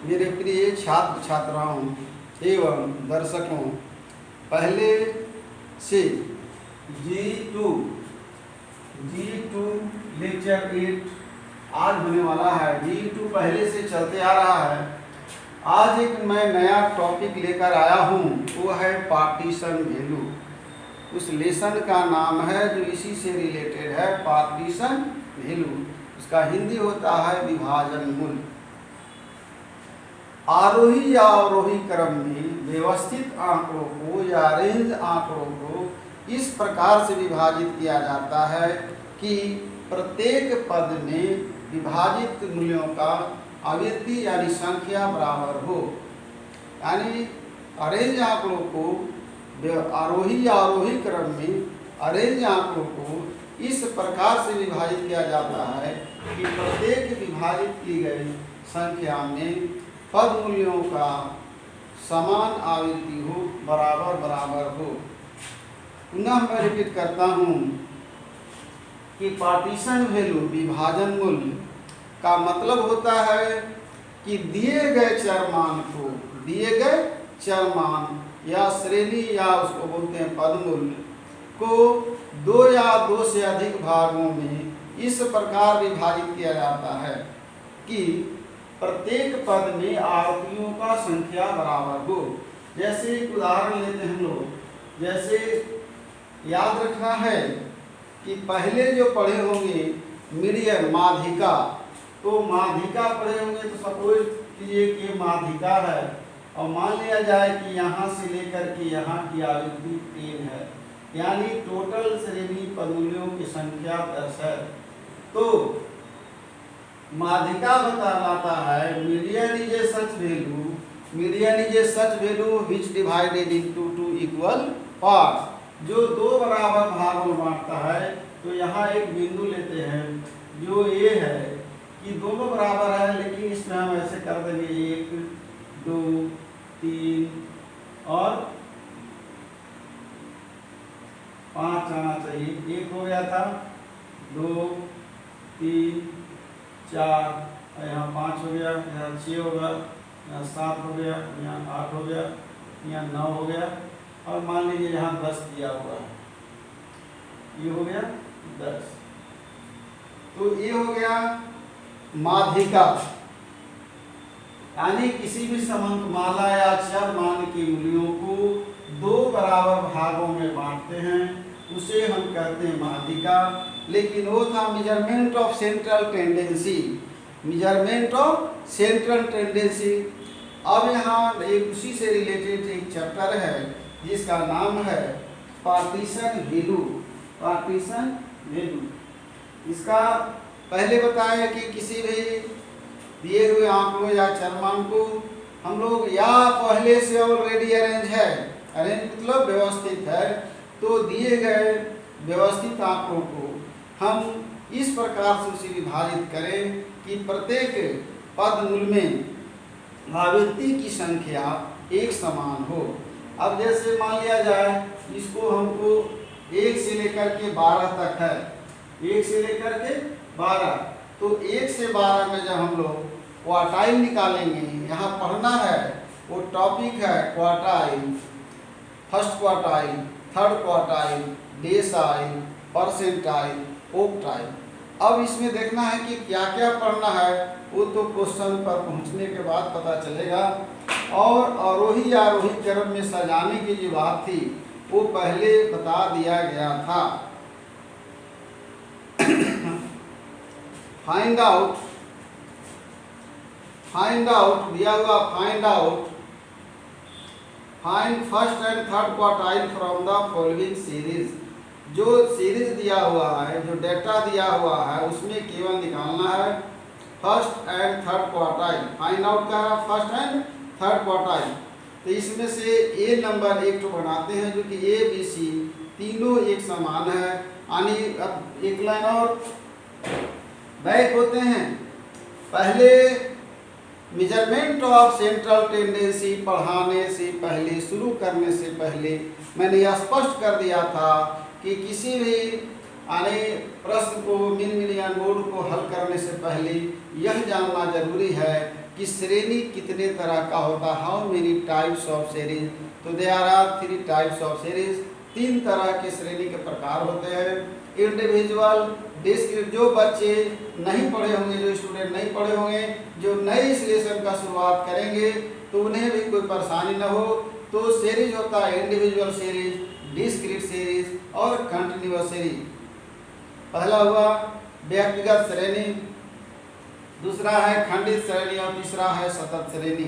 मेरे प्रिय छात्र छात्राओं एवं दर्शकों, पहले से G2 लेक्चर 8 आज होने वाला है। G2 पहले से चलते आ रहा है। आज एक मैं नया टॉपिक लेकर आया हूँ, वो है पार्टीशन वैल्यू। उस लेसन का नाम है जो इसी से रिलेटेड है, पार्टीशन वैल्यू। उसका हिंदी होता है विभाजन मूल्य। आरोही या अवरोही क्रम में व्यवस्थित आंकड़ों को या रेंज आंकड़ों को इस प्रकार से विभाजित किया जाता है कि प्रत्येक पद में विभाजित मूल्यों का आवृत्ति यानी संख्या बराबर हो। यानी अरेंज आंकड़ों को आरोही या अवरोही क्रम में अरेंज आंकड़ों को इस प्रकार से विभाजित किया जाता है कि प्रत्येक विभाजित की गई संख्या में पद मूल्यों का समान आवृत्ति हो, बराबर बराबर हो। पुनः मैं रिपीट करता हूँ कि पार्टीशन वैल्यू विभाजन मूल्य का मतलब होता है कि दिए गए चर मान या श्रेणी या उसको बोलते हैं पद मूल्य को दो या दो से अधिक भागों में इस प्रकार विभाजित किया जाता है कि प्रत्येक पद में आवृत्तियों का संख्या बराबर हो। जैसे एक उदाहरण लेते हैं हम लोग, जैसे याद रखना है कि पहले जो पढ़े होंगे मीडियन माध्यिका, तो माध्यिका पढ़े होंगे तो सपोज कीजिए कि माध्यिका है और मान लिया जाए कि यहाँ से लेकर के यहाँ की आवृत्ति 3 है, यानी टोटल श्रेणी पदमूल्यों की संख्या 10 है। तो माध्यिका बताता है median is a such value which divided into 2 equal parts, जो दो बराबर भागों में बांटता है। तो यहाँ एक बिंदु लेते हैं जो ये है कि दोनों बराबर है, लेकिन इसमें हम ऐसे कर देंगे 1 2 3 और 5 आना चाहिए। 1 हो गया था, 2 3 4, यहाँ 5 हो गया, यहाँ 6 होगा, यहाँ 7 हो गया, यहाँ 8 हो गया, यहाँ 9 हो गया, और मान लीजिए यहाँ 10 दिया हुआ है, ये हो गया 10। तो ये हो गया माध्यिका, यानी किसी भी समंतमाला या चर मान के मूल्यों को दो बराबर भागों में बांटते हैं, उसे हम कहते हैं माध्यिका। लेकिन वो था मेजरमेंट ऑफ सेंट्रल टेंडेंसी। अब यहाँ एक उसी से रिलेटेड एक चैप्टर है जिसका नाम है पार्टीशन वैल्यू। इसका पहले बताया कि किसी भी दिए हुए आंकड़ों या चरमान को हम लोग या पहले से ऑलरेडी अरेंज मतलब व्यवस्थित है, तो दिए गए व्यवस्थित आंकड़ों को हम इस प्रकार से उसे विभाजित करें कि प्रत्येक पद मूल्य में आवृत्ति की संख्या एक समान हो। अब जैसे मान लिया जाए इसको हमको 1 से लेकर के 12 तक है, 1 से लेकर के 12, तो 1 से 12 में जब हम लोग क्वार्टाइल निकालेंगे, यहाँ पढ़ना है वो टॉपिक है quartile, first quartile, third quartile, decyl, percentile, octyl. अब इसमें देखना है कि क्या क्या पढ़ना है, वो तो क्वेश्चन पर पहुंचने के बाद पता चलेगा। और आरोही या आरोही क्रम में सजाने की जो बात थी वो पहले बता दिया गया था। फाइंड आउट दिया हुआ, find first and third quartile from the following series. जो सीरीज दिया हुआ है, जो डेटा दिया हुआ है, उसमें केवल निकालना है first and third quartile. Find out का है फर्स्ट एंड थर्ड क्वार्टाइल। तो इसमें से ए नंबर एक तो बनाते हैं जो कि ए बी सी तीनों एक समान है, यानी अब एक लाइन और बैक होते हैं। पहले मेजरमेंट ऑफ सेंट्रल टेंडेंसी पढ़ाने से पहले, शुरू करने से पहले मैंने यह स्पष्ट कर दिया था कि किसी भी यानी प्रश्न को मिन बोर्ड को हल करने से पहले यह जानना जरूरी है कि श्रेणी कितने तरह का होता है, how many types of series. तो there are 3 types of series, 3 तरह के श्रेणी के प्रकार होते हैं। इंडिविजुअल, डिस्क्रीट, जो बच्चे नहीं पढ़े होंगे, जो स्टूडेंट नहीं पढ़े होंगे, जो नए सेशन का शुरुआत करेंगे तो उन्हें भी कोई परेशानी न हो, तो सीरीज होता है इंडिविजुअल सीरीज, डिस्क्रीट सीरीज और कंटिन्यूअस सीरीज। पहला हुआ व्यक्तिगत श्रेणी, दूसरा है खंडित श्रेणी और तीसरा है सतत श्रेणी।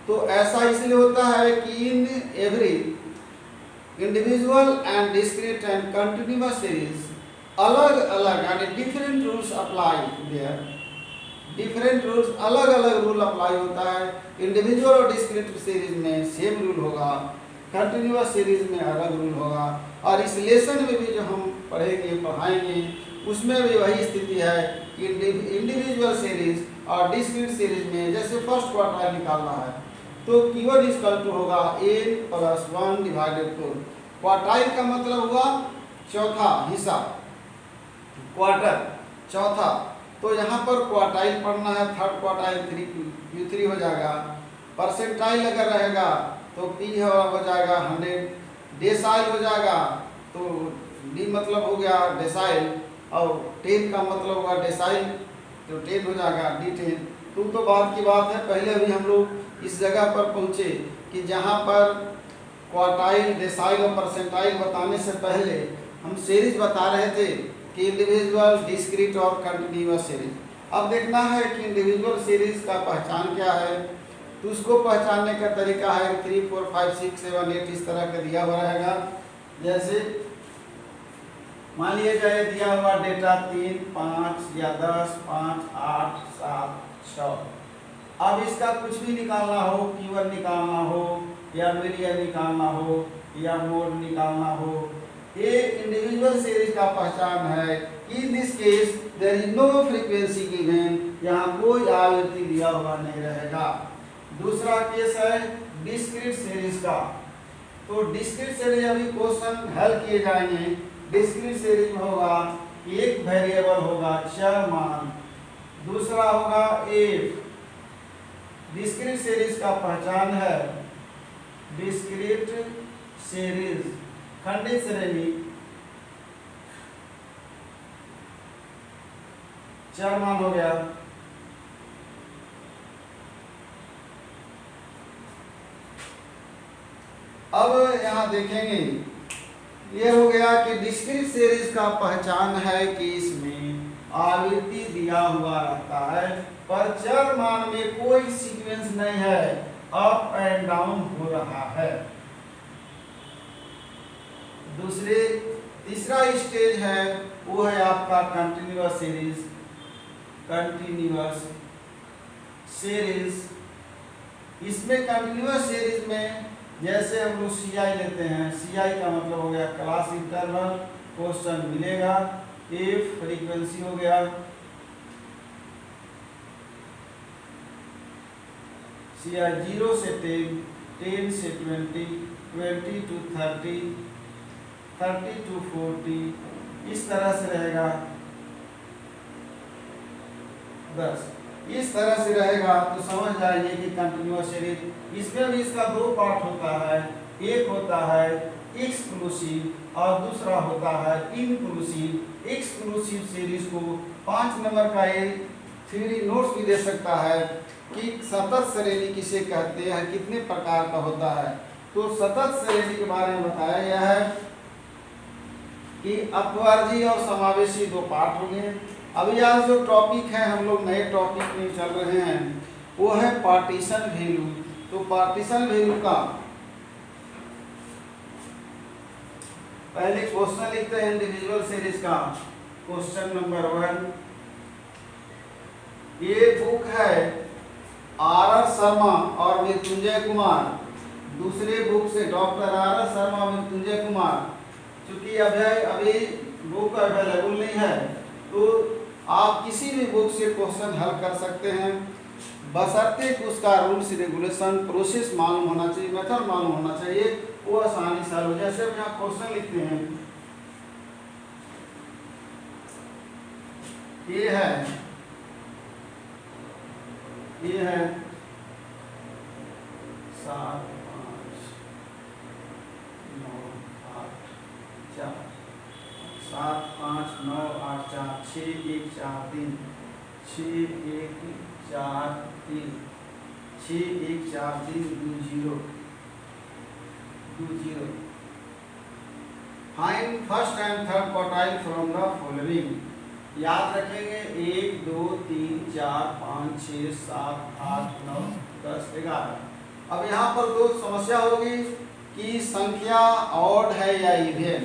तो ऐसा इसलिए होता है कि in every individual and discrete and continuous series अलग अलग यानी different rules apply there, different rules अलग अलग रूल अप्लाई होता है। इंडिविजुअल और डिस्क्रीट सीरीज में सेम रूल होगा, कंटिन्यूअस सीरीज में अलग रूल होगा। और इस लेसन में भी जो हम पढ़ाएंगे उसमें भी वही स्थिति है कि इंडिविजुअल सीरीज और डिस्क्रीट सीरीज में जैसे फर्स्ट क्वार्टाइल निकालना है तो Q1 इक्वल टू होगा n प्लस 1 डिवाइडेड 4। क्वार्टाइल का मतलब हुआ चौथा हिस्सा, क्वार्टर चौथा। तो यहाँ पर क्वार्टाइल पढ़ना है, थर्ड क्वार्टाइल Q3 हो जाएगा। परसेंटाइल अगर रहेगा तो P हो जाएगा 100, डेसाइल हो जाएगा तो D मतलब हो गया डेसाइल और 10 का मतलब होगा डेसाइल तो 10 हो जाएगा D10। तो बात की बात है, पहले अभी हम लोग इस जगह पर पहुँचे कि जहाँ पर क्वार्टाइल, डेसाइल और परसेंटाइल बताने से पहले हम सीरीज बता रहे थे कि इंडिविजुअल, डिस्क्रीट और कंटिन्यूअस सीरीज। अब देखना है कि इंडिविजुअल सीरीज का पहचान क्या है। तो उसको पहचानने का तरीका है 3, 4, 5, 6, 7, 8 इस तरह का दिया हुआ रहेगा। जैसे मान लिया जाए दिया हुआ डेटा 3, 5 या 10, 5, 8, 7, 6। अब इसका कुछ भी निकालना हो, Q1 निकालना हो या मीडियन निकालना हो या मोड निकालना हो, ये इंडिविजुअल सीरीज का पहचान है। In this case there is no frequency given, यहाँ कोई आवृत्ति दिया हुआ नहीं रहेगा। दूसरा केस है डिस्क्रीट सीरीज का। तो डिस्क्रीट सीरीज अभी क्वेश्चन हल किए जाएंगे। डिस्क्रीट सीरीज में होगा एक वेरिएबल होगा चर मान, दूसरा होगा f। डिस्क्रीट सीरीज का पहचान है डिस्क्रीट सीरीज, खंडित श्रेणी, चर मान हो गया। अब यहाँ देखेंगे ये हो गया कि डिस्क्रीट सीरीज का पहचान है कि इसमें आवृत्ति दिया हुआ रहता है पर चर मान में कोई सीक्वेंस नहीं है, अप एंड डाउन हो रहा है। तीसरा स्टेज है वो है आपका कंटिन्यूअस सीरीज। कंटिन्यूअस सीरीज, इसमें कंटिन्यूअस सीरीज में जैसे हम लोग CI लेते हैं, CI का मतलब हो गया क्लास इंटरवल, क्वेश्चन मिलेगा, if फ्रीक्वेंसी हो गया, CI 0 से 10, 10 से 20, 20 to 30, 30 to 40 इस तरह से रहेगा 10, इस तरह से रहेगा। तो समझ जाइए कि कंटिन्यूअस सीरीज, इसमें भी इसका 2 पार्ट होता है, एक होता है एक्सक्लूसिव और दूसरा होता है इंक्लूसिव। एक्सक्लूसिव सीरीज को 5 नंबर का एक थ्योरी नोट्स भी दे सकता है कि सतत श्रेणी किसे कहते हैं, कितने प्रकार का होता है। तो सतत श्रेणी के बारे में बताया गया है कि अपवर्गी और समावेशी 2 पार्ट हो गए। अभी आज जो टॉपिक है, हम लोग नए टॉपिक में चल रहे हैं, वो है पार्टीशन वैल्यू। तो पार्टीशन वैल्यू का पहले क्वेश्चन लिखते हैं इंडिविजुअल सीरीज का। क्वेश्चन नंबर 1, ये बुक है R.R. शर्मा और मृत्युंजय कुमार, दूसरे बुक से डॉक्टर R.R. शर्मा और मृत्युंजय कुमार। चूंकि अभी बुक अवेलेबल नहीं है तो आप किसी भी बुक से क्वेश्चन हल कर सकते हैं, बशर्ते कि उसका रूल्स रेगुलेशन प्रोसेस मालूम होना चाहिए, मेथड मालूम होना चाहिए, वो आसानी से हल हो। जैसे हम यहाँ क्वेश्चन लिखते हैं ये है 7 5 9 8 4 7 5 9 8 4 6 1 4 3 6 1 4 3 6 1 4 3 2 0 find first and third quartile from the following. याद रखेंगे 1 2 3 4 5 6 7 8 9 10 11। अब यहाँ पर दो समस्या होगी कि संख्या ऑड है या इवन।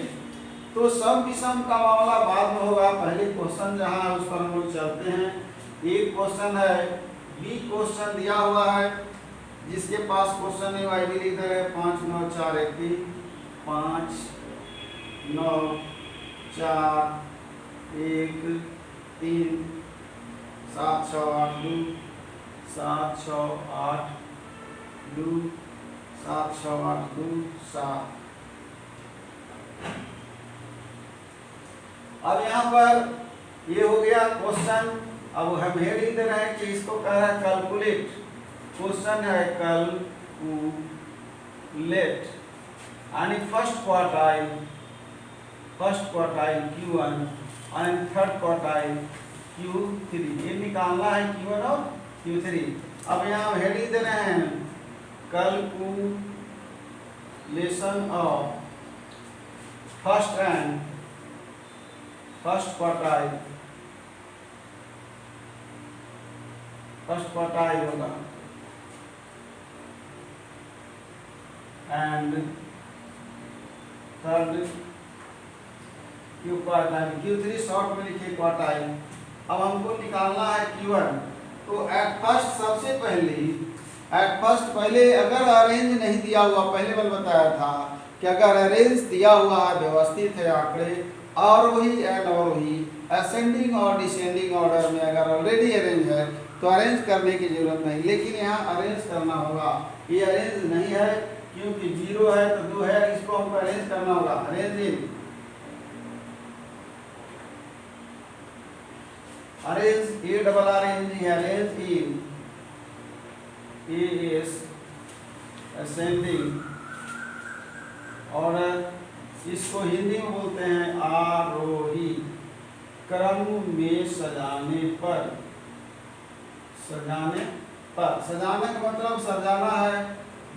तो सम विषम का मामला बाद में होगा, पहले क्वेश्चन जहाँ है उस पर हम लोग चलते हैं। एक क्वेश्चन है, बी क्वेश्चन दिया हुआ है, जिसके पास क्वेश्चन है वाई लिख है 5 9 4 1 3 5 9 4 1 3 7 6 8 2 7 6 8 2 7 6 8 2 7। अब यहाँ पर ये हो गया क्वेश्चन। अब हम हेडिंग दे रहे हैं कि इसको कह रहा है कैलकुलेट। क्वेश्चन है कैलकुलेट यानी first quartile Q1 and third quartile Q3। ये निकालना है Q1 और Q3। अब यहाँ हेडिंग दे रहे हैं कैलकुलेशन ऑफ फर्स्ट क्वार्टाइल होगा एंड थर्ड Q3 शॉर्ट में लिखिए क्वार्टाइल। अब हमको निकालना है Q1। तो एट फर्स्ट पहले अगर अरेंज नहीं दिया हुआ, पहले मैंने बताया था कि अगर अरेंज दिया हुआ है, व्यवस्थित है आंकड़े, आरोही एंड अवरोही, असेंडिंग और डिसेंडिंग ऑर्डर में अगर ऑलरेडी अरेंज है तो अरेंज करने की जरूरत नहीं, लेकिन यहाँ अरेंज करना होगा। ये अरेंज नहीं है क्योंकि 0 है तो 2 है, इसको हमको अरेंज करना होगा। Arrange A double R N G, arrange in a S ascending order, इसको हिंदी में बोलते हैं आरोही क्रम में सजाने पर। सजाने का मतलब सजाना है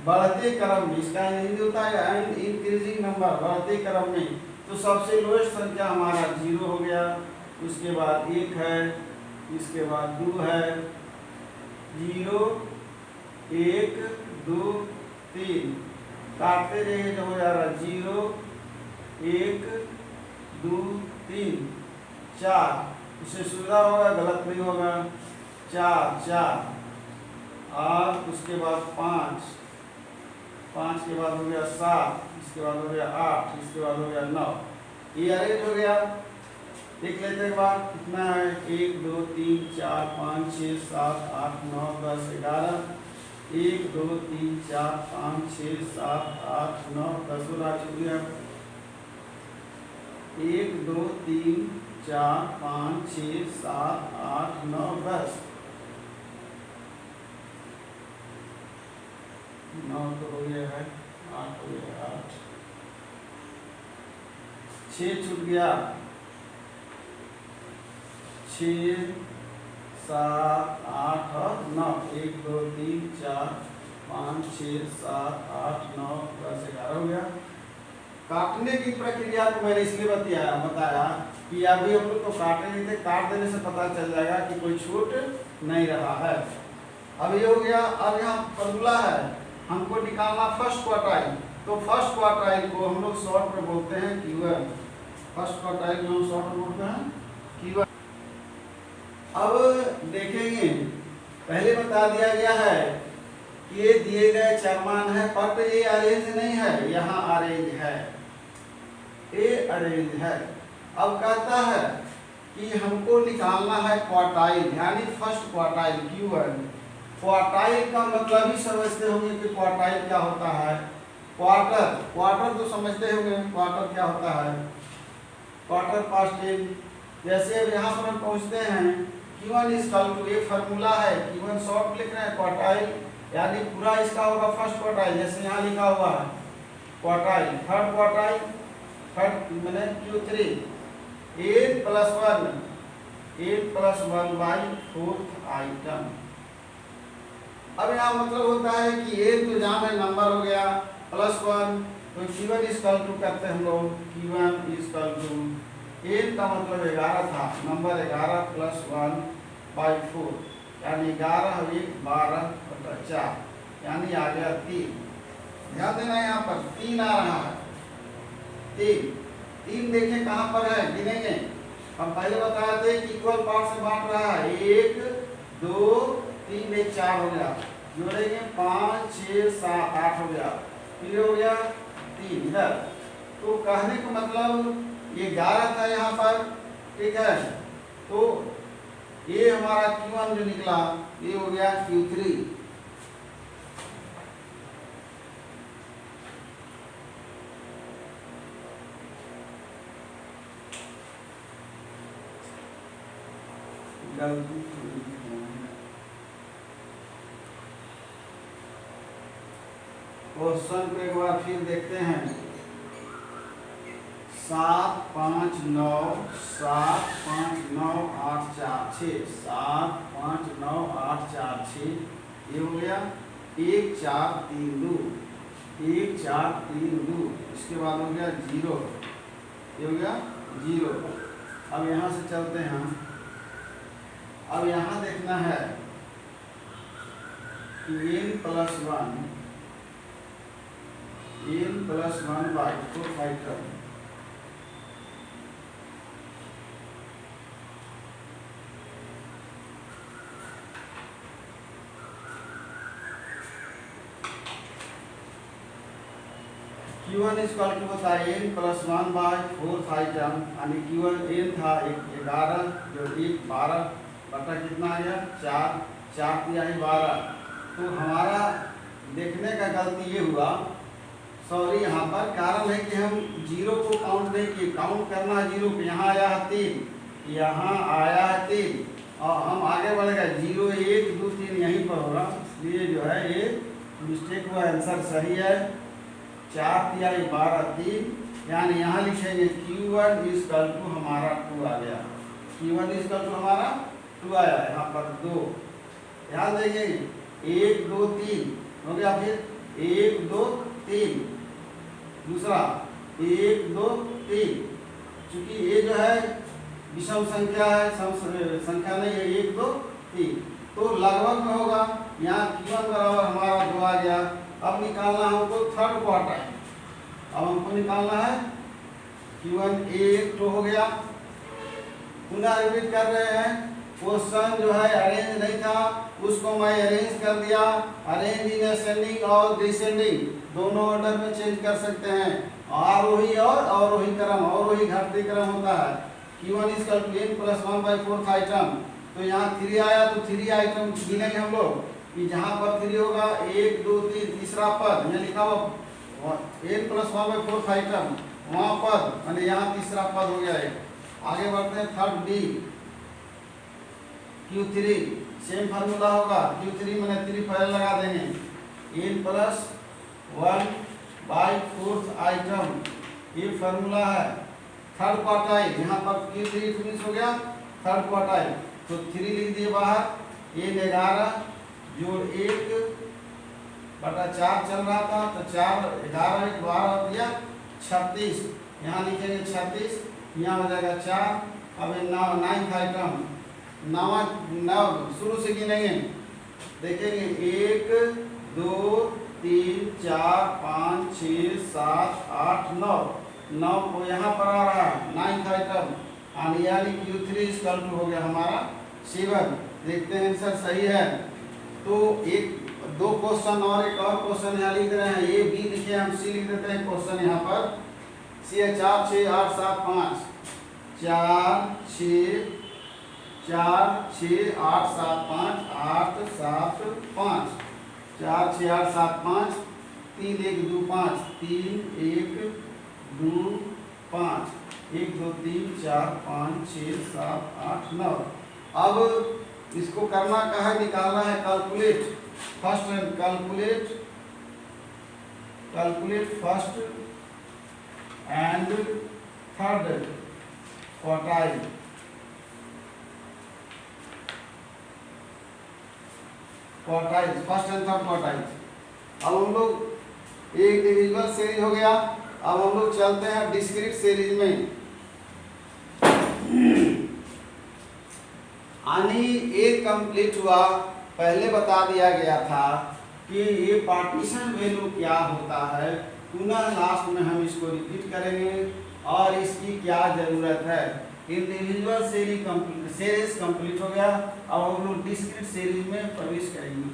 बढ़ते क्रम में। इसका हिंदी होता है इंक्रीजिंग नंबर, बढ़ते क्रम में। तो सबसे लोएस्ट संख्या हमारा 0 हो गया, उसके बाद 1 है, इसके बाद 2 है, 0 1 2 3 काटते रहिए तो हो जा रहा 0 1 2 3 4। इससे सुविधा होगा, गलत नहीं होगा। 4 और उसके बाद 5 के बाद हो गया 7, इसके बाद हो गया 8, इसके बाद हो गया 9। ये अरेंज हो गया। देख लेते हैं बाद कितना है, 1 2 3 4 5 6 7 8 9 10 11। 1 2 3 4 5 6 7 8 9 10 वाला छूट गया। 1 2 3 4 5 6 7 8 9 10। 9 तो हो गया है, 8 हो गया, 8 6 छूट गया। 6 7 8 और 9। 1 2 3 4 5 6 7 8 9 10 11 हो गया। काटने की प्रक्रिया को मैंने इसलिए बताया कि अभी हम लोग तो काटे नहीं थे, काट देने से पता चल जाएगा कि कोई छूट नहीं रहा है। अब ये हो गया। अब यहाँ फॉर्मूला है, हमको निकालना फर्स्ट क्वार्टाइल। तो फर्स्ट क्वार्टाइल को हम लोग शॉर्ट में बोलते हैं Q1। फर्स्ट क्वार्टाइल को हम शॉर्ट में बोलते हैं Q1। अब देखेंगे, पहले बता दिया गया है कि ये दिए गए चरमान है, पर ये अरेंज नहीं है, यहाँ अरेंज है, ये अरेंज है। अब कहता है कि हमको निकालना है क्वार्टाइल, यानी फर्स्ट क्वार्टाइल Q1। क्वार्टाइल का मतलब ही समझते होंगे कि क्वार्टाइल क्या होता है। क्वार्टर तो समझते होंगे, क्वार्टर क्या होता है। क्वार्टर पास्ट टेंस जैसे अब यहाँ पर हम पहुँचते हैं Q1 इज इक्वल टू, एक फार्मूला है Q1 शॉर्ट लिख रहे हैं क्वार्टाइल, यानी पूरा इसका होगा फर्स्ट क्वार्टाइल, जैसे यहाँ लिखा हुआ है क्वार्टाइल, थर्ड क्वार्टाइल, थर्ड मैंने Q3 8 plus 1 by fourth item. अब यहाँ मतलब होता है कि 8 तो जहाँ में नंबर हो गया प्लस 1, तो Q1 इज इक्वल टू करते हैं हम लोग, Q1 इज इक्वल टू 8 का मतलब 11 था, नंबर 11 प्लस 1 बाई 4, यानी 11 और 1 12 बटा 4, यानी आ गया 3। ध्यान देना यहाँ पर 3 आ रहा है, 3 देखें कहाँ पर है, गिनेंगे। हम पहले बताए थे कि इक्वल पार्ट से बांट रहा है, 1 2 3 1 4 हो गया, जोड़ेंगे 5 6 7 8 हो गया, फिर हो गया 3 इधर। तो कहने का मतलब ये 11 था यहाँ पर, ठीक है, तो ये हमारा Q1 जो निकला ये हो गया Q3। क्वेश्चन को एक बार फिर देखते हैं, 7 5 9 7 5 9 8 4 6, 7 5 9 8 4 6, ये हो गया 1 4 3 2, 1 4 3 2, इसके बाद हो गया 0, ये हो गया 0। अब यहाँ से चलते हैं, अब यहाँ देखना है कि n प्लस 1 बाई 4 फाइटर, Q1 इज इक्वल टू होता है n प्लस 1 बाई 4 आइटम, यानी Q1 n था 11 जो 1 12 बटा कितना आ गया 4, 4 दिया ही 12। तो हमारा देखने का गलती ये हुआ, सॉरी, यहाँ पर कारण है कि हम 0 को काउंट नहीं किए, काउंट करना है 0 को, यहाँ आया है 3, यहाँ आया है 3, और हम आगे बढ़ गए 0 1 2 3 यहीं पर होगा, इसलिए जो है ये मिस्टेक हुआ, आंसर सही है 4 दिया 12 3, यानी यहाँ लिखेंगे Q1 इज इक्वल टू हमारा 2 आ गया, Q1 इज इक्वल टू हमारा 2 आया, यहाँ पर 2, ध्यान देंगे 1 2 3 हो गया, फिर 1 2 3, दूसरा 1 2 3, चूंकि ये जो है विषम संख्या है, सम संख्या नहीं है, 1 2 3, तो लगभग में होगा, यहाँ Q1 बराबर हमारा 2 आ गया। अब निकालना है हमको थर्ड क्वार्टाइल, अब हमको निकालना है Q1 1 तो हो गया, पुनः रिपीट कर रहे हैं, क्वेश्चन जो है अरेंज नहीं था, उसको मैं अरेंज कर दिया, अरेंज इन असेंडिंग और डिसेंडिंग दोनों ऑर्डर में चेंज कर सकते हैं, आरोही और अवरोही क्रम, अवरोही घटती क्रम होता है। Q1 is equal to n plus 1 by 4 item, तो यहाँ 3 आया, तो 3 आइटम गिनेंगे हम लोग कि जहाँ पर 3 होगा 1 2 3, तीसरा पद यहाँ लिखा हुआ n प्लस 1 बाई 4 आइटम, वहाँ पद मैंने यहाँ तीसरा पद हो गया है। आगे बढ़ते हैं third D, Q3 same formula होगा, Q3 मैंने 3 पहले लगा देंगे, n प्लस 1 बाई 4 आइटम, ये फार्मूला है। थर्ड क्वार्टाइल, यहाँ पर Q3 फिनिश हो गया, थर्ड क्वार्टाइल, तो 3 लिख दिए बाहर, n 11 जोड़ 1 बटा 4 चल रहा था, तो 4 11 1 12 दिया 36, यहाँ लिखेंगे 36, यहाँ हो जाएगा 4। अब नाइन्थ आइटम, 9 शुरू से गिनेंगे, देखेंगे 1 2 3 4 5 6 7 8 9 को यहाँ पर आ रहा है नाइन्थ आइटम, यानी Q3 इज इक्वल टू हो गया हमारा 7। देखते हैं आंसर सही है, तो एक 2 क्वेश्चन और एक और क्वेश्चन यहाँ लिख रहे हैं, ए बी लिखे, हम सी लिख देते हैं क्वेश्चन यहाँ पर, सी है 4 6 8 7 5, 4 6 8 7 5 8 7 5, 4 6 8 7 5, 3 1 2 5, 3 1 2 5, 1 2 3 4 5 6 7 8 9। अब इसको करना क्या है, निकालना है calculate first and calculate first and third quartile. First and third quartile. अब हम लोग एक डिविजिबल सीरीज हो गया, अब हम लोग चलते हैं डिस्क्रीट सीरीज में। यानी एक कंप्लीट हुआ, पहले बता दिया गया था कि ये पार्टीशन वैल्यू क्या होता है, पुनः लास्ट में हम इसको रिपीट करेंगे और इसकी क्या जरूरत है। इंडिविजुअल सीरीज कंप्लीट हो गया, अब हम लोग डिस्क्रीट सीरीज में प्रवेश करेंगे।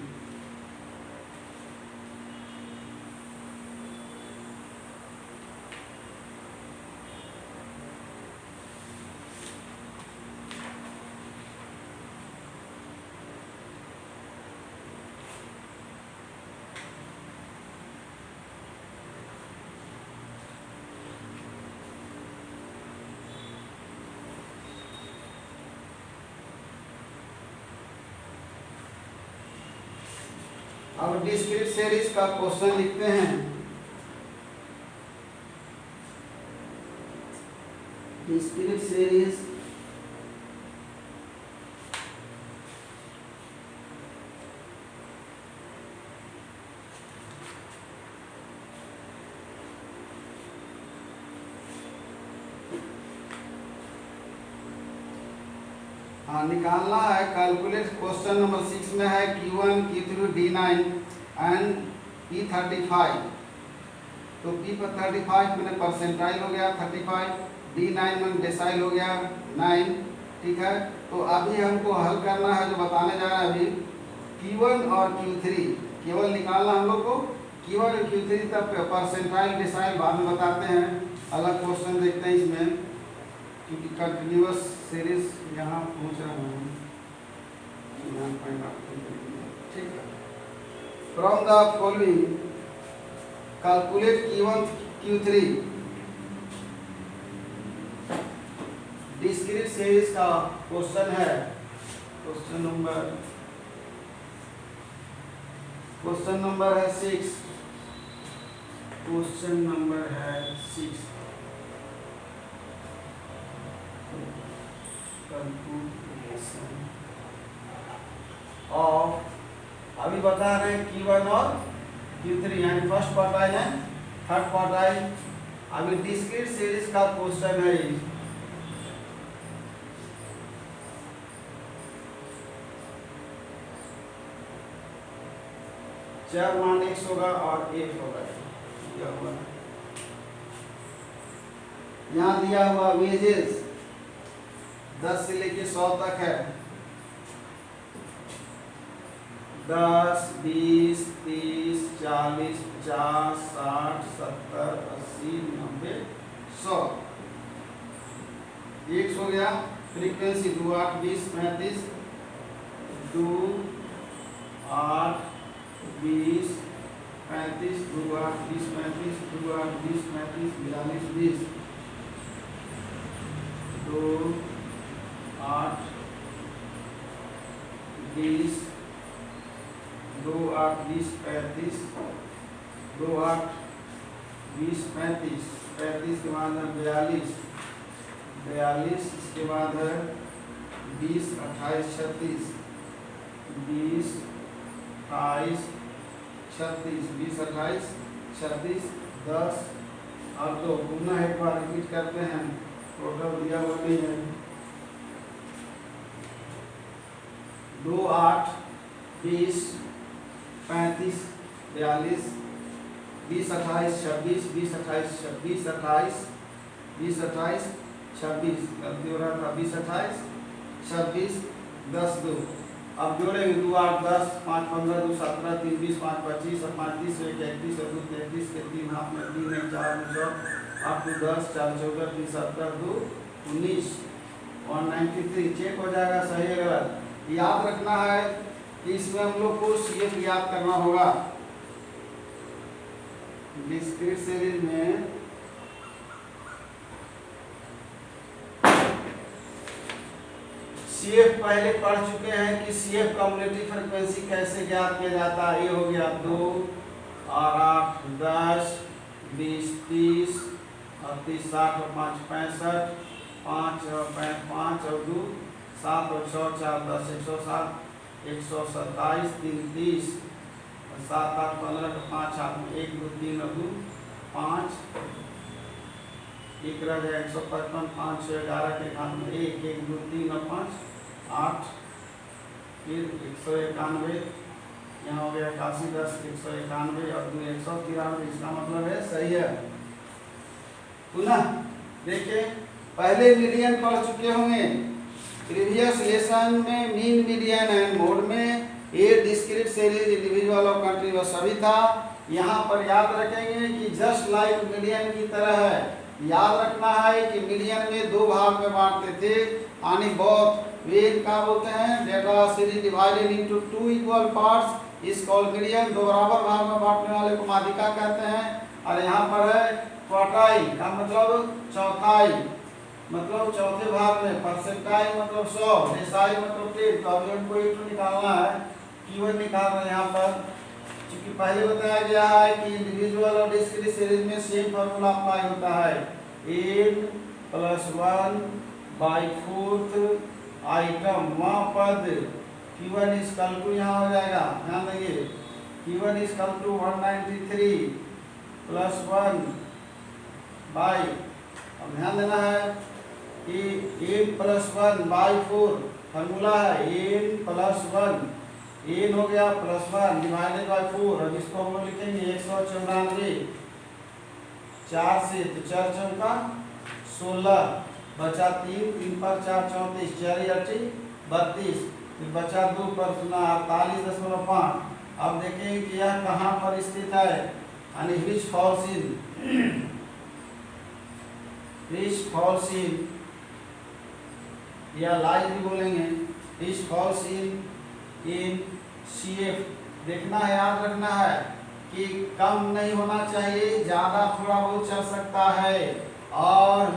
अब डिस्क्रीट सीरीज का क्वेश्चन लिखते हैं। डिस्क्रीट सीरीज निकालना है। कैलकुलेट क्वेश्चन नंबर 6 में है Q1 Q3 D9 and P35। तो P पर 35 मैंने परसेंटाइल हो गया 35, D9 में डेसाइल हो गया 9, ठीक है। तो अभी हमको हल करना है, जो बताने जा रहा है अभी Q1 और Q3 केवल निकालना हम लोग को। Q1 और Q3 तब परसेंटाइल डेसाइल बाद में बताते हैं, अलग क्वेश्चन देखते हैं इसमें, क्योंकि कंटिन्यूअस सीरीज यहाँ पहुँच रहा हूँ। ठीक है। From the following calculate Q1 Q3 discrete series का क्वेश्चन है। क्वेश्चन नंबर है 6। क्वेश्चन नंबर है 6। और अभी बता रहे हैं Q1 और Q3 यानी फर्स्ट क्वार्टाइल है, थर्ड क्वार्टाइल। अभी डिस्क्रीट सीरीज का क्वेश्चन है। चार मान x होगा और 1 होगा, यहाँ दिया हुआ वेजेस 10 से लेके 100 तक है। 10, 20, 30, 40, 50, 60, 70, 80, 90, 100। 1 हो गया। फ्रीक्वेंसी 2, 8, 20, 35, 2, 8, 20, 35, 2, 8, 20, 35, 2, 8, 20, 35, 42, 20, 2, 8, 20, 2, 8, 20, 35, 2, 8, 20, 35, 35 के बाद है 42, 42 इसके बाद है 20, 28, 36, 20, 28, 36, 20, 28, 36, 10 और 2। पुनः एक बार रिपीट करते हैं, टोटल दिया हुआ नहीं है। 2, 8, 20, 35, 42, 20, 28, 26, 20, 28, 26, 28, 20, 28, 26, गलती हो रहा था, 20, 28, 26, 10, 2। अब जोड़ेंगे 2, 8, 10, 5, 15, 2, 17, 3, 20, 5, 25, 35, 1, 31, 2, 33 के 3 हाथ में 3, 1, 4, 9, 8, 2, 10, 4, 14, 3, 17, 2, 19, 193। चेक हो जाएगा सही है गलत। याद रखना है कि इसमें हम लोग को CF याद करना होगा। डिस्क्रीट सीरीज में CF पहले पढ़ चुके हैं कि CF कम्युलेटिव फ्रीक्वेंसी कैसे ज्ञात किया जाता है। ये हो गया 2 और 8 10 20 30 और 30 60 और 5 65 5 और 5 और 2 7 और 6 4 10 107 127 3 30 और 7 8 15 5 8 1 2 3 और 2 5 एक रह गया 155 5 6 11 के हाथ में 1 1 2 3 और 5 8 फिर 191 यहाँ हो गया 81 10 191 और 2 193। इसका मतलब है सही है। पुनः देखिए पहले मीडियन पढ़ चुके होंगे प्रीवियस लेसन में। मीन मीडियन एंड मोड में ये डिस्क्रीट सीरीज इंडिविजुअल और कंट्री सभी था। यहाँ पर याद रखेंगे कि जस्ट लाइक मीडियन की तरह है। याद रखना है कि मीडियन में दो भाग में बांटते थे यानी बहुत वे क्या बोलते हैं data series divided into 2 equal parts is called median. दो बराबर भाग में बांटने वाले को माध्यिका कहते हैं। और यहाँ पर है क्वार्टाइल का मतलब चौथाई, मतलब चौथे भाग में। परसेंटाइल मतलब 100, डेसाइल मतलब 10। तो अभी हमको एक निकालना है, कीवर्ड निकालना है यहाँ पर। क्योंकि पहले बताया गया है कि इंडिविजुअल और डिस्क्रीट सीरीज में सेम फार्मूला अप्लाई होता है n + 1/4 आइटम वहाँ पद Q1 = यहाँ हो जाएगा। ध्यान देंगे Q1 = 193 + 1 बाई, अब ध्यान देना है कि n + 1/4 फार्मूला है n + 1 n हो गया +1 डिवाइडेड बाय 4। अब इसको हम लोग लिखेंगे 194 4 से, तो 4 चौका 16 बचा 3 3 पर 4 34 4 8 32 फिर बचा 2 पर 48.5। अब देखेंगे कि यह कहाँ पर स्थित है यानी which falls in या लाइज भी बोलेंगे which falls in CF। देखना है, याद रखना है कि कम नहीं होना चाहिए, ज्यादा थोड़ा बहुत चल सकता है। और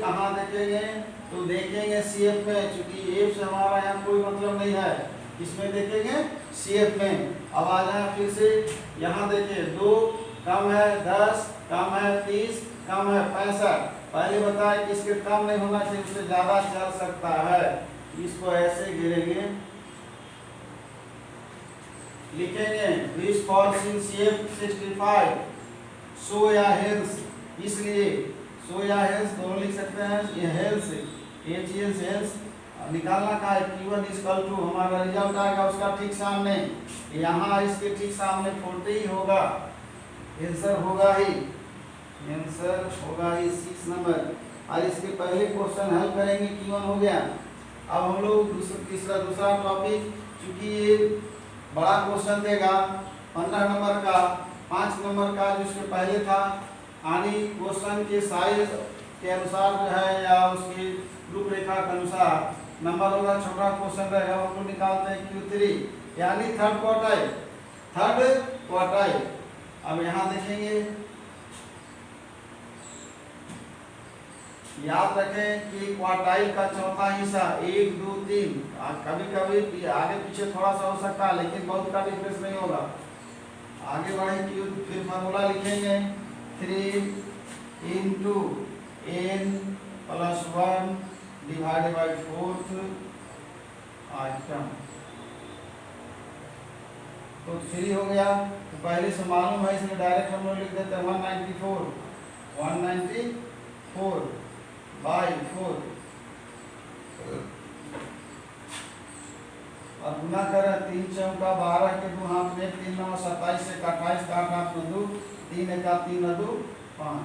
कहाँ देखेंगे तो देखेंगे CF में, क्योंकि F से हमारा यहाँ कोई मतलब नहीं है। इसमें देखेंगे CF में। अब आ जाए फिर से यहाँ देखिए 2 कम है 10 कम है 30 कम है 65। पहले बताया कि इसके कम नहीं होना चाहिए, उससे ज्यादा चल सकता है। इसको ऐसे गिरेंगे, लिखेंगे which falls in CF 65 so या hence। इसलिए so या hence दोनों लिख सकते हैं। ये hence hence निकालना का है Q1 = हमारा रिजल्ट आएगा उसका ठीक सामने, यहाँ इसके ठीक सामने 40 ही होगा। आंसर होगा ही 6 नंबर। और इसके पहले क्वेश्चन हल करेंगे Q1 हो गया। अब हम लोग दूसरा टॉपिक, चूंकि ये बड़ा क्वेश्चन देगा 15 नंबर का 5 नंबर का जो इसके पहले था, यानी क्वेश्चन के साइज के अनुसार जो है या उसकी रूपरेखा के अनुसार नंबर होगा। छोटा क्वेश्चन रहेगा, हम लोग निकालते हैं Q3 यानी थर्ड क्वार्टाइल। अब यहाँ देखेंगे, याद रखें कि क्वार्टाइल का चौथा हिस्सा 1 2 3, कभी कभी आगे पीछे थोड़ा सा हो सकता है लेकिन बहुत का डिफरेंस नहीं होगा। आगे बढ़ेंगे फिर फार्मूला लिखेंगे 3 × n + 1 divided by 4th item. तो 3 हो गया, तो पहले से मालूम है इसलिए डायरेक्ट हम लोग लिख देते हैं 194 बाई 4 और गुना करें 3 चौका 12 के 2 हाथ में 3 9 27 से 28 का हाथ में 2 3 1 3 2 5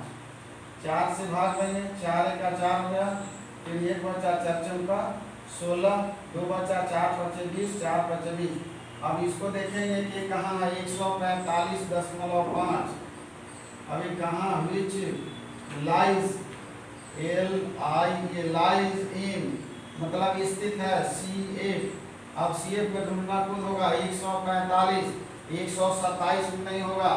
4 से भाग देंगे 4 1 4 हो गया। फिर 1 बचा 4 चौका 16 2 बचा 4 बचे 20 4 बचे 20। अब इसको देखेंगे कि कहाँ है 145.5। अभी कहाँ which lies lies in मतलब स्थित है CF। अब CF का ढूंढना कौन होगा 145 127 नहीं होगा।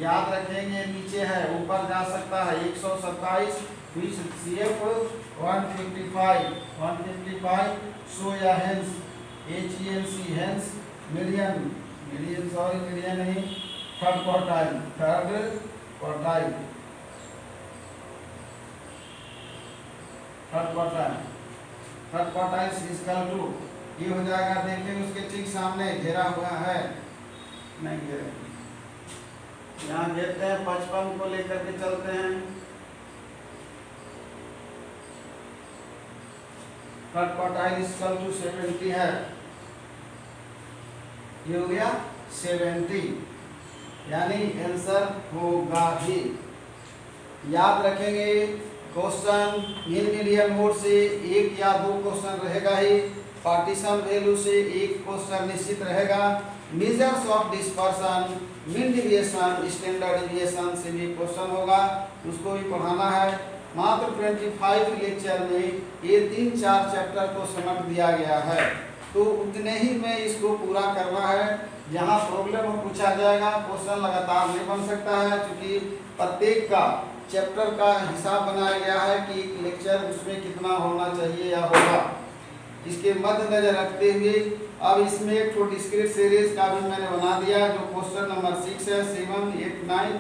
याद रखेंगे नीचे है ऊपर जा सकता है 127 which CF 155 so या hence HENC hence million नहीं थर्ड क्वार्टाइल इक्वल टू ये हो जाएगा। देखेंगे उसके ठीक सामने घेरा हुआ है, नहीं घेरे, यहाँ घेरते हैं 55 को लेकर के चलते हैं। थर्ड क्वार्टाइल इक्वल टू 70 है, ये हो गया 70, यानी आंसर होगा भी। याद रखेंगे क्वेश्चन इन मीडियम मोड से एक या दो क्वेश्चन रहेगा ही, पार्टीशन वैल्यू से एक क्वेश्चन निश्चित रहेगा, measures of dispersion, mean deviation, standard deviation से भी क्वेश्चन होगा, उसको भी पढ़ाना है। मात्र 25 लेक्चर में ये 3-4 चैप्टर को समझ दिया गया है, तो उतने ही में इसको पूरा करना है। जहाँ प्रॉब्लम पूछा जाएगा क्वेश्चन लगातार नहीं बन सकता है, क्योंकि प्रत्येक का चैप्टर का हिसाब बनाया गया है कि एक लेक्चर उसमें कितना होना चाहिए या होगा। इसके मद्देनजर रखते हुए अब इसमें एक तो डिस्क्रीट सीरीज का भी मैंने बना दिया, जो क्वेश्चन नंबर 6 है, 7, 8, 9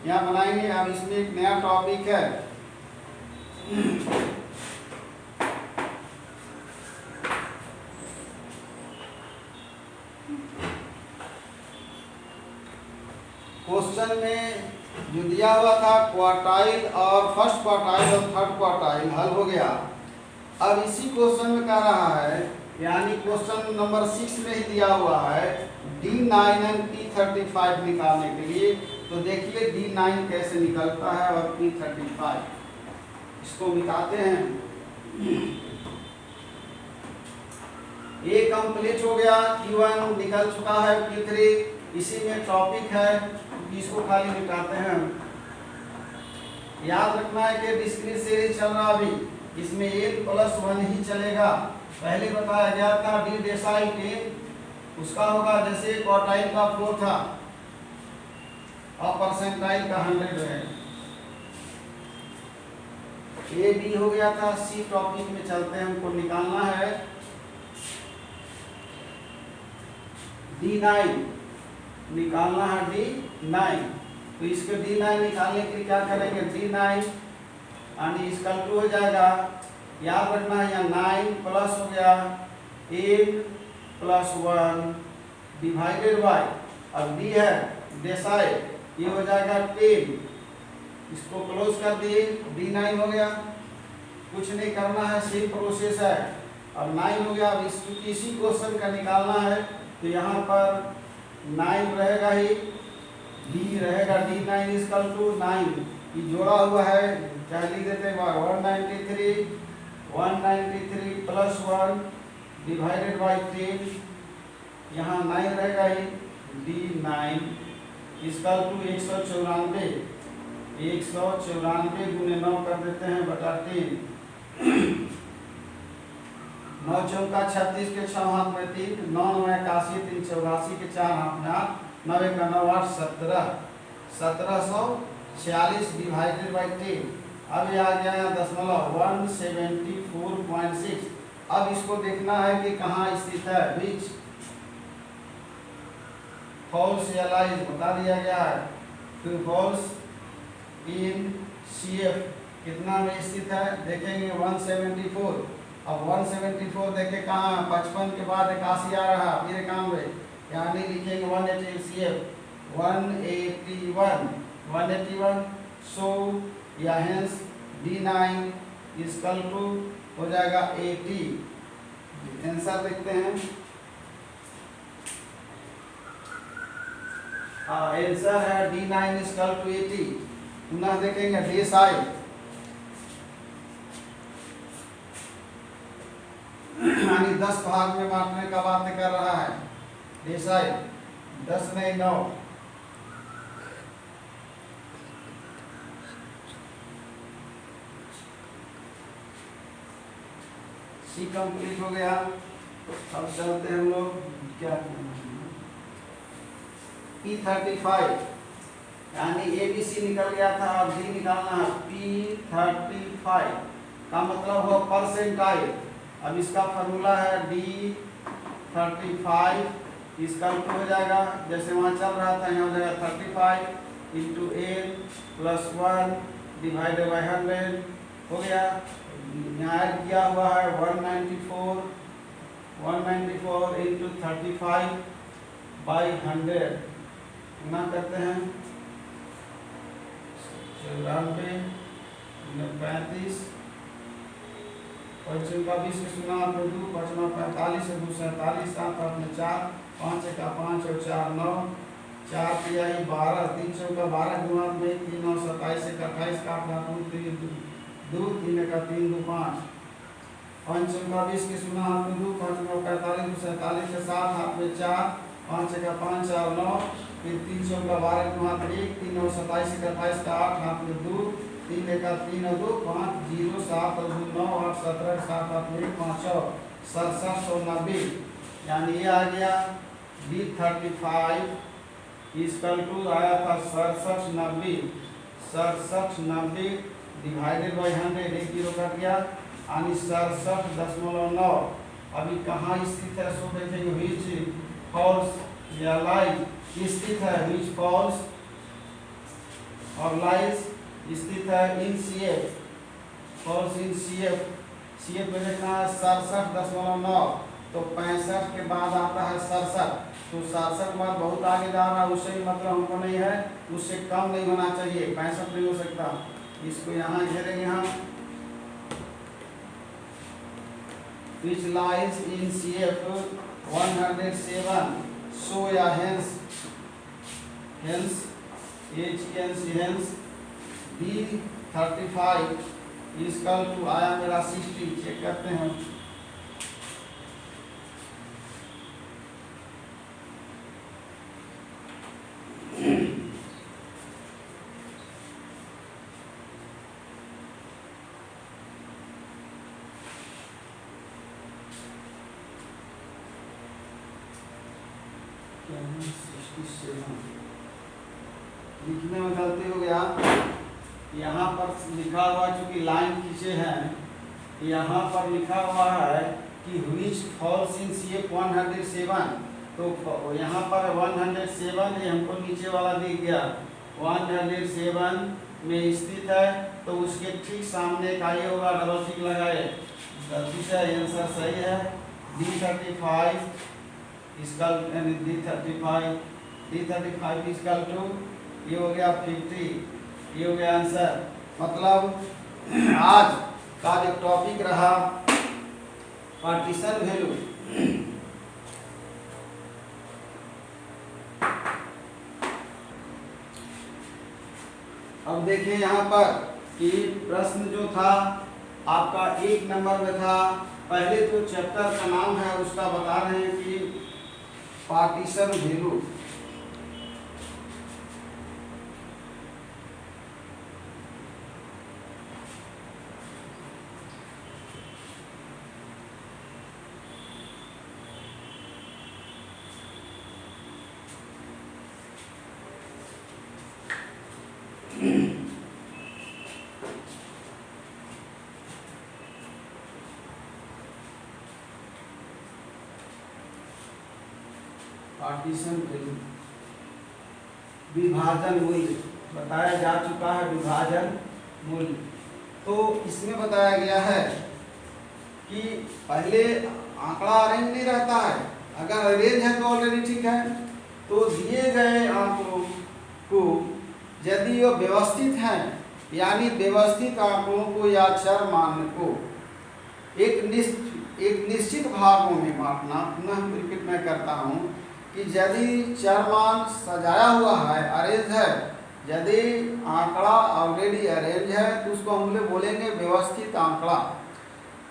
यहाँ बनाएंगे। अब इसमें एक नया टॉपिक है, क्वेश्चन में जो दिया हुआ था क्वार्टाइल और फर्स्ट क्वार्टाइल और थर्ड क्वार्टाइल हल हो गया। अब इसी क्वेश्चन में कह रहा है, यानी क्वेश्चन नंबर 6 में ही दिया हुआ है D9 एंड P35 निकालने के लिए। तो देखिए D9 कैसे निकलता है और P35, इसको मिटाते हैं। ये कंप्लीट हो गया, Q1 निकल चुका है, P3 इसी में टॉपिक है, इसको खाली मिटाते हैं। याद रखना है कि डिस्क्रीट सीरीज चल रहा अभी, इसमें n+1 ही चलेगा। पहले बताया गया था डी डेसाइल 10 उसका होगा जैसे क्वार्टाइल का 4 था और परसेंटाइल का 100 है। ए बी हो गया था, सी टॉपिक में चलते हैं, हमको निकालना है D9 निकालना है D9। तो इसके D9 निकालने के लिए क्या करेंगे, D9 यानी इसका 2 हो जाएगा। याद रखना है यहाँ 9 प्लस हो गया 8+1 डिवाइडेड बाय, अब D है डेसाइल, ये हो जाएगा 10, इसको क्लोज कर दिए, D9 हो गया। कुछ नहीं करना है, सेम प्रोसेस है। अब 9 हो गया। अब इसी क्वेश्चन का निकालना है, तो यहाँ पर 9 रहेगा ही, D रहेगा D9 इक्वल टू 9, ये जोड़ा हुआ है, चाहे लिख देते हैं 193 प्लस 1 डिवाइडेड बाई 10, यहाँ 9 रहेगा ही, D9 इक्वल टू 194 गुने 9 कर देते हैं बटा 3, 9 चौका 36 के 6 हाथ में 3, 9 9 81 3 84 के 4 हाथ में 8, 9 1 9 8 17, 1746 डिवाइडेड बाई 10। अब ये आ गया 174.6। अब इसको देखना है कि कहाँ स्थित है, बीच फॉल्स या लाइज बता दिया गया है। तो फॉल्स इन CF कितना में स्थित है, देखेंगे 174। अब 174 देखे कहाँ, 55 के बाद 81 आ रहा, फिर 91, यानी लिखेंगे 180 CF 181। सो या हेंस D9 इक्वल टू हो जाएगा 80। आंसर देखते हैं, आंसर है D9 इक्वल टू 80। पुनः देखेंगे डेसाइल, यानी 10 भाग में बांटने का बात कर रहा है। डेसाइल 10 नहीं 9, सी कंप्लीट हो गया। अब चलते हैं हम लोग क्या P35, यानी ABC निकल गया था, अब D निकालना है P35 का मतलब हो परसेंटाइल। अब इसका फॉर्मूला है D35, इसका हो जाएगा जैसे वहाँ चल रहा था, यहाँ हो जाएगा 35 into N plus 1 divided by 100 हो गया। यहाँ ऐड किया हुआ है 194 इंटू 35 बाई 100 ना करते हैं 94 35 25 के सुना आपने 2 5 9 45 2 47 7 8 में 4 5 1 5 और 4 9 4 3 12 3 चौका 12 गुना में 3 9 27 1 28 का 8 2 3 1 3 2 5 5 चौका 20 के सुना आपने 2 5 9 45 47 के 7 हाथ में 4 5 1 5 4 9 फिर 3 चौका 12 गुना 1 3 9 27 1 28 का 8 हाथ में 2 3 1 3 और 2 5 0 7 और 2 9 8 17 7 8 1 5 और 6790 यानी ये आ गया D35 इक्वल टू आया था 6790 डिवाइडेड बाई 100 एक जीरो कट गया यानी 67.9। अभी कहाँ स्थित है सो देखेंगे व्हिच फॉल्स या लाइज स्थित है, व्हिच फॉल्स और लाइज स्थित है इन CF, फॉल्स इन CF में देखना है 67.9 तो 65 के बाद आता है 67 तो 67 के बाद बहुत आगे जा रहा है, उससे भी मतलब हमको नहीं है, उससे कम नहीं होना चाहिए, 65 नहीं हो सकता। इसको यहाँ घेरेंगे हम which lies in CF 107 so या hence D35 इक्वल टू आया मेरा 60 चेक करते हैं लिखने में गलती हो गया, यहाँ पर लिखा हुआ चूंकि लाइन खींचे हैं, यहाँ पर लिखा हुआ है कि व्हिच फॉल्स इन CF 107 तो यहाँ पर 107 ये हमको नीचे वाला दिख गया 107 में स्थित है तो उसके ठीक सामने का ये होगा, डबल टिक लगाए, गलती से आंसर सही है D35 इसका D35 इसका टू ये हो गया 50, ये हो गया आंसर। मतलब आज का जो टॉपिक रहा पार्टीशन वैल्यू, अब देखिए यहाँ पर कि प्रश्न जो था आपका 1 नंबर में था, पहले जो चैप्टर का नाम है उसका बता रहे हैं कि पार्टीशन वैल्यू। पार्टीशन वैल्यू विभाजन मूल्य बताया जा चुका है, विभाजन मूल्य। तो इसमें बताया गया है कि पहले आंकड़ा अरेंज नहीं रहता है, अगर अरेंज है तो ऑलरेडी ठीक है, तो दिए गए आंकड़ों को यदि वो व्यवस्थित हैं यानी व्यवस्थित आंकड़ों को या चर मान को एक निश्चित भागों में बांटना, पुनः रिपीट मैं करता हूँ कि यदि चर मान सजाया हुआ है, अरेंज है, यदि आंकड़ा ऑलरेडी अरेंज है तो उसको हम लोग बोलेंगे व्यवस्थित आंकड़ा।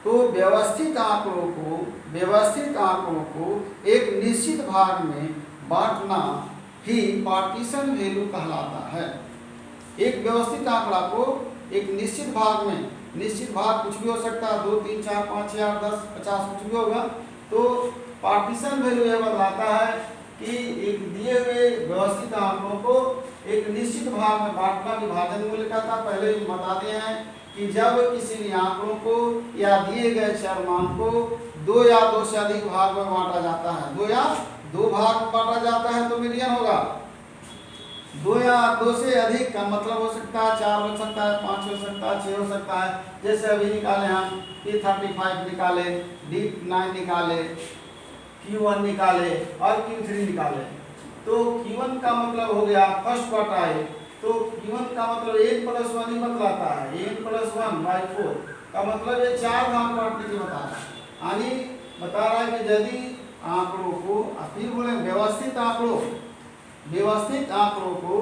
तो व्यवस्थित आंकड़ों को एक निश्चित भाग में बांटना ही पार्टीशन वैल्यू कहलाता है। एक व्यवस्थित आंकड़ा को एक निश्चित भाग में, निश्चित भाग कुछ भी हो सकता है, 2 3 4 5 6 8 10 50 कुछ भी होगा, तो पार्टीशन वैल्यू यह बतलाता है कि एक दिए हुए व्यवस्थित आंकड़ों को एक निश्चित भाग में बांटना विभाजन मूल्य का था। पहले ही बता दिए हैं कि जब किसी भी आंकड़ों को या दिए गए चरमान को दो या दो से अधिक भाग में बांटा जाता है, दो या दो भाग में बांटा जाता है तो मीडियन होगा। दो या दो से अधिक का मतलब हो सकता है 4 हो सकता है, 5 हो सकता है, 6 हो सकता है। जैसे अभी निकाले हम P35 निकाले, D9 निकाले, Q1 निकाले और Q3 निकाले। तो Q1 का मतलब हो गया फर्स्ट क्वार्टाइल, तो Q1 का मतलब 1+1 ही बतलाता है, 1+1/4 का मतलब ये 4 भाग बांटने की बता रहा है। यानी बता रहा है कि यदि आंकड़ों को फिर बोले व्यवस्थित आंकड़ों को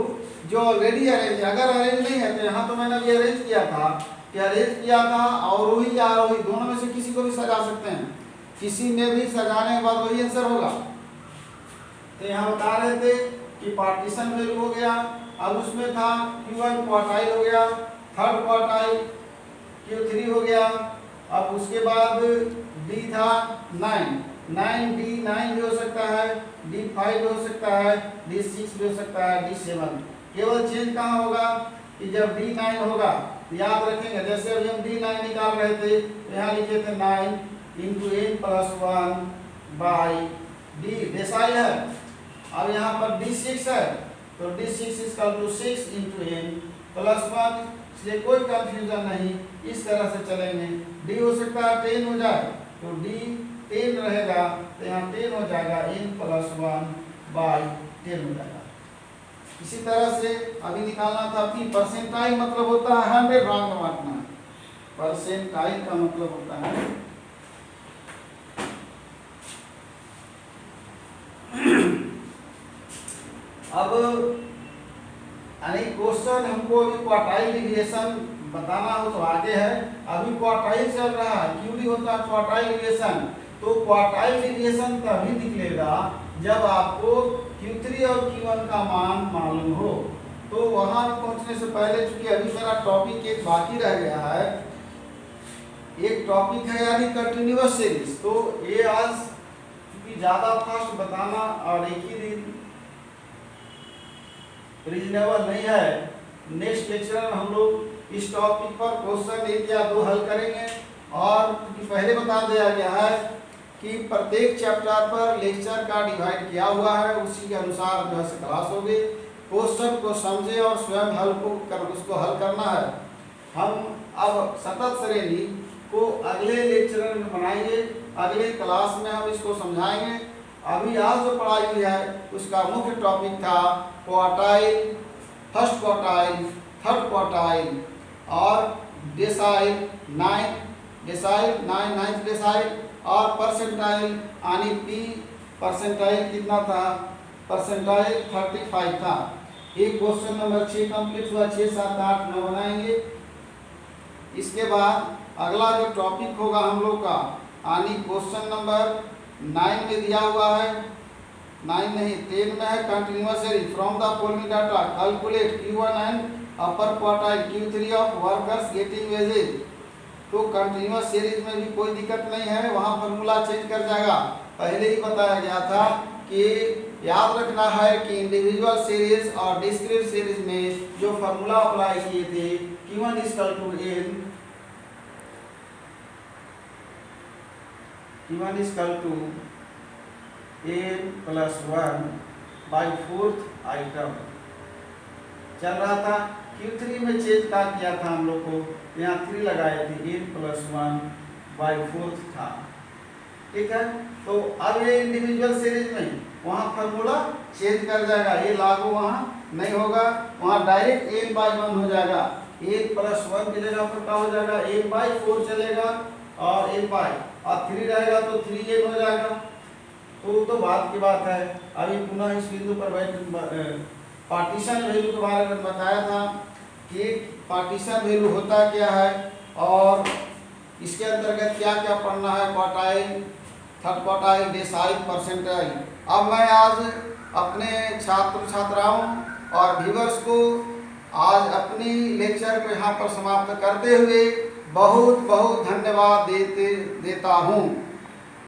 जो ऑलरेडी अरेंज, अगर अरेंज नहीं है तो यहाँ तो मैंने अभी अरेंज किया था कि अरेंज किया था अवरोही या आरोही दोनों में से किसी को भी सजा सकते हैं, किसी में भी सजाने के बाद वही आंसर होगा। तो यहाँ बता रहे थे कि पार्टीशन वैल्यू हो गया, अब उसमें था Q1 क्वार्टाइल हो गया, थर्ड क्वार्टाइल Q3 हो गया, अब उसके बाद D था 9 D9 भी हो सकता है, D5 भी हो सकता है, D6 भी हो सकता है, D7। केवल चेंज कहाँ होगा कि जब D9 होगा याद रखेंगे, जैसे अभी हम D9 निकाल रहे थे तो यहाँ लिखे थे 9 × n+1 बाई D डेसाइल है। अब यहाँ पर D6 है तो D6 = 6 × n+1, इसलिए कोई कंफ्यूजन नहीं, इस तरह से चलेंगे। D हो सकता है 10 हो जाए तो D 10 रहेगा, तो यहाँ 10 हो जाएगा, n+1/10 हो जाएगा। इसी तरह से अभी निकालना था P, परसेंटाइल मतलब होता है 100 भाग में बांटना। परसेंटाइल का मतलब होता है अब यानी क्वेश्चन हमको अभी क्वार्टाइल डिविएशन बताना हो तो आगे है, अभी क्वार्टाइल चल रहा है, क्यूडी होता है क्वार्टाइल डिविएशन। तो क्वार्टाइल डिविएशन तभी निकलेगा जब आपको Q3 और Q1 का मान मालूम हो। तो वहां पहुंचने से पहले चूंकि अभी मेरा टॉपिक एक बाकी रह गया है, एक टॉपिक है यानी कंटिन्यूअस सीरीज। तो ये आज चूंकि ज्यादा फास्ट बताना और एक ही दिन रीजनेबल नहीं है, नेक्स्ट लेक्चर में हम लोग इस टॉपिक पर क्वेश्चन 1 या 2 हल करेंगे। और पहले बता दिया गया है कि प्रत्येक चैप्टर पर लेक्चर का डिवाइड किया हुआ है, उसी के अनुसार जो है क्लास होगी। क्वेश्चन को समझे और स्वयं उसको हल करना है। हम अब सतत श्रेणी को अगले लेक्चर में बनाएंगे, अगले क्लास में हम इसको समझाएंगे। अभी आज जो पढ़ाई हुई है उसका मुख्य टॉपिक था quartile, first quartile, third quartile और डेसाइल 9th डेसाइल और परसेंटाइल यानी P परसेंटाइल कितना था, परसेंटाइल 35 था। ये क्वेश्चन नंबर 6 कंप्लीट हुआ, 6, 7, 8, 9 बनाएंगे। इसके बाद अगला जो टॉपिक होगा हम लोग का यानी क्वेश्चन नंबर 9 में दिया हुआ है, 9 नहीं 10 में है, continuous series from the following data calculate Q1 and upper quartile Q3 of workers getting wages. तो कंटिन्यूअस सीरीज में भी कोई दिक्कत नहीं है, वहाँ फार्मूला चेंज कर जाएगा। पहले ही बताया गया था कि याद रखना है कि इंडिविजुअल सीरीज और डिस्क्रीट सीरीज में जो फार्मूला अप्लाई किए थे Q1 n+1/4 आइटम चल रहा था। Q3 में चेंज का किया था हम लोग को, यहाँ 3 लगाए थे, n+1/4 था। ठीक है, तो अब ये इंडिविजुअल सीरीज में वहाँ फार्मूला चेंज कर जाएगा, ये लागू वहाँ नहीं होगा, वहाँ डायरेक्ट n/1 हो जाएगा। n+1 मिलेगा तो क्या हो जाएगा, n/4 चलेगा और और 3 रहेगा तो 3n हो जाएगा। तो बात की बात है। अभी पुनः इस बिंदु पर पार्टीशन वैल्यू के बारे में बताया था कि पार्टीशन वैल्यू होता क्या है और इसके अंतर्गत क्या क्या पढ़ना है, quartile, third quartile, decyl, percentile. अब मैं आज अपने छात्र छात्राओं और व्यूअर्स को आज अपनी लेक्चर को यहाँ पर समाप्त करते हुए बहुत बहुत धन्यवाद देता हूँ।